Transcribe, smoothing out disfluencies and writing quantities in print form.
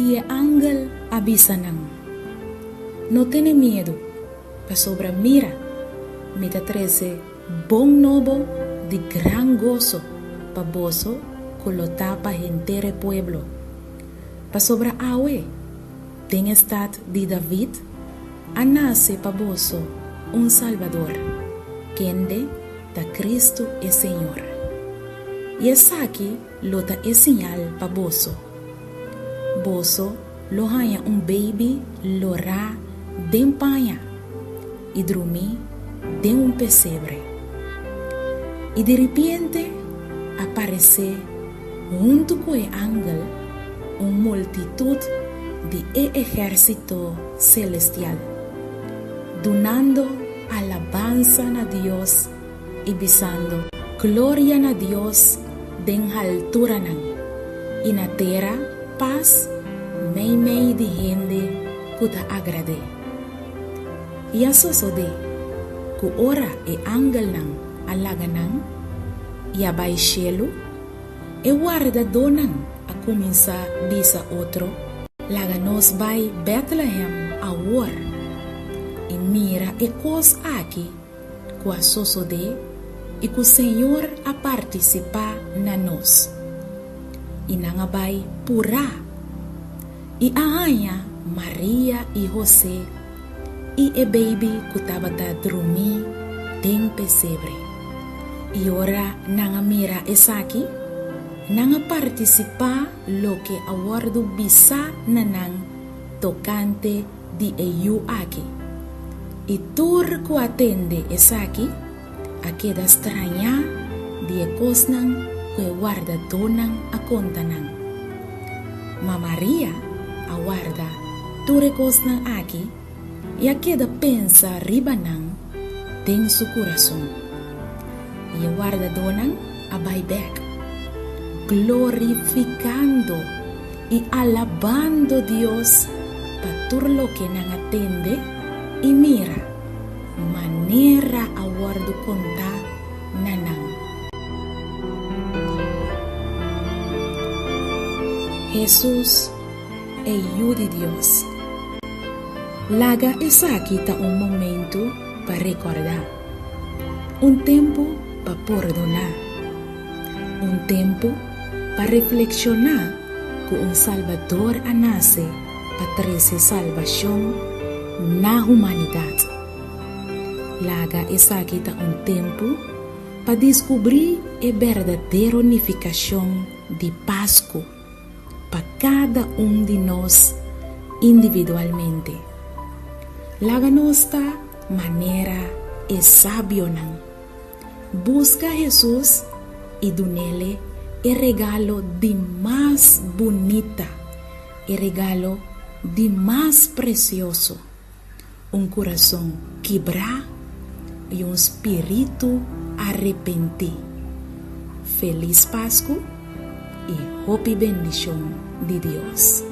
y el ángel avisanan. No tiene miedo, pa sobra mira, me da 13 bon novo de gran gozo, pa bozo colota pa entere pueblo. Pa sobra awe, den estad de David, a nace pa bozo un salvador, quien de da Cristo es Señor. Y es aquí lo da es señal pa bozo. Bozo lo haya un baby lo ra den paña y dormí de un pesebre. Y de repente aparece junto con el ángel una multitud de ejército celestial, donando alabanza a Dios y besando gloria a Dios den altura y na tierra paz mei de gente que te agrade. Y a sosode que ora e ángel nan alaganan y a baixelo e guarda donan a começar bisa otro laganos vai Bethlehem a war e mira e cos aqui que a sosode e que o Senhor a participar na nós e nanga vai pura e a rainha Maria e José e o baby que estava a dormir tem pesebre. E ora nanga mira essa aqui, nanga participar lo que awardo bisa nanang tocante de eu aqui. E tur que atende essa aqui, a queda estranha de cosnan que guarda donan a contanan. Ma Maria aguarda ture cosnan aqui e a queda pensa ribanan tem su coração. E guarda donan a back, glorificando e alabando Dios para todo lo que nan atende e mira manera a guardo contar nanang. Jesús é o de Deus. Laga essa aqui tá momento para recordar, tempo para perdonar, tempo para reflexionar que Salvador a nasce para trazer salvação na humanidade. Laga essa aqui tá tempo para descobrir a verdadeira unificação de Páscoa para cada de nós individualmente. Laga nossa maneira é sábio não. Busca Jesus e do nele o regalo de mais bonita, o regalo de mais precioso, coração quebrar e espírito arrepentir. Feliz Páscoa e hope bendição de Deus.